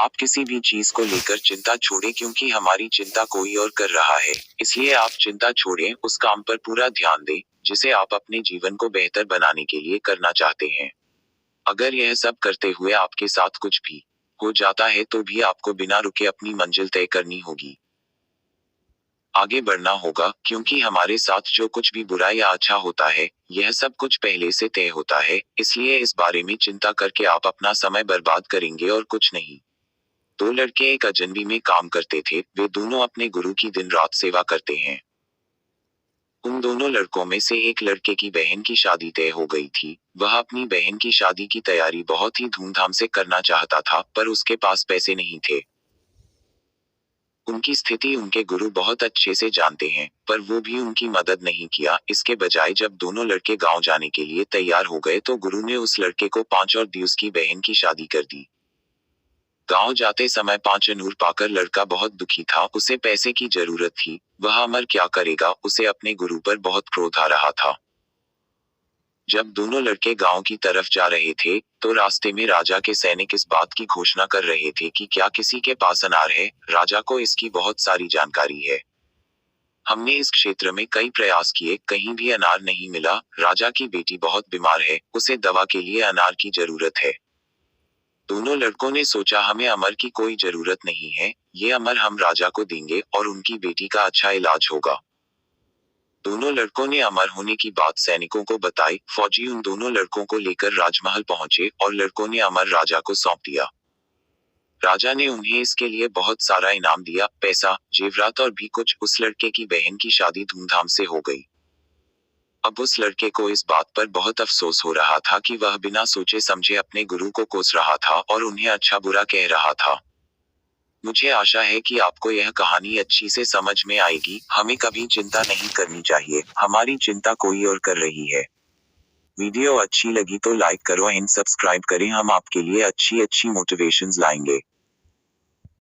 आप किसी भी चीज को लेकर चिंता छोड़ें क्योंकि हमारी चिंता कोई और कर रहा है। इसलिए आप चिंता छोड़ें, उस काम पर पूरा ध्यान दें जिसे आप अपने जीवन को बेहतर बनाने के लिए करना चाहते हैं। अगर यह सब करते हुए आपके साथ कुछ भी हो जाता है तो भी आपको बिना रुके अपनी मंजिल तय करनी होगी। आगे बढ़ना होगा, क्योंकि हमारे साथ जो कुछ भी बुरा या अच्छा होता है, यह सब कुछ पहले से तय होता है। इसलिए इस बारे में चिंता करके आप अपना समय बर्बाद करेंगे और कुछ नहीं। दो लड़के एक अजनबी में काम करते थे, वे दोनों अपने गुरु की दिन रात सेवा करते हैं। उन दोनों लड़कों में से एक लड़के की बहन की शादी तय हो गई थी। वह अपनी बहन की शादी की तैयारी बहुत ही धूमधाम से करना चाहता था, पर उसके पास पैसे नहीं थे। उनकी स्थिति उनके गुरु बहुत अच्छे से जानते हैं, पर वो भी उनकी मदद नहीं किया। इसके बजाय जब दोनों लड़के गांव जाने के लिए तैयार हो गए तो गुरु ने उस लड़के को 5 और दी उसकी बहन की शादी कर दी। गांव जाते समय 5 अनूर पाकर लड़का बहुत दुखी था, उसे पैसे की जरूरत थी। वह अमर क्या करेगा, उसे अपने गुरु पर बहुत क्रोध आ रहा था। जब दोनों लड़के गांव की तरफ जा रहे थे, तो रास्ते में राजा के सैनिक इस बात की घोषणा कर रहे थे कि क्या किसी के पास अनार है, राजा को इसकी बहुत सारी जानकारी है। हमने इस क्षेत्र में कई प्रयास किए, कहीं भी अनार नहीं मिला। राजा की बेटी बहुत बीमार है, उसे दवा के लिए अनार की जरूरत है। दोनों लड़कों ने सोचा हमें अमर की कोई जरूरत नहीं है, ये अमर हम राजा को देंगे और उनकी बेटी का अच्छा इलाज होगा। दोनों लड़कों ने अमर होने की बात सैनिकों को बताई। फौजी उन दोनों लड़कों को लेकर राजमहल पहुंचे और लड़कों ने अमर राजा को सौंप दिया। राजा ने उन्हें इसके लिए बहुत सारा इनाम दिया, पैसा, जेवरात और भी कुछ। उस लड़के की बहन की शादी धूमधाम से हो गई। अब उस लड़के को इस बात पर बहुत अफसोस हो रहा था कि वह बिना सोचे समझे अपने गुरु को कोस रहा था और उन्हें अच्छा बुरा कह रहा था। मुझे आशा है कि आपको यह कहानी अच्छी से समझ में आएगी। हमें कभी चिंता नहीं करनी चाहिए, हमारी चिंता कोई और कर रही है। वीडियो अच्छी लगी तो लाइक करो एंड सब्सक्राइब करें, हम आपके लिए अच्छी अच्छी मोटिवेशंस लाएंगे।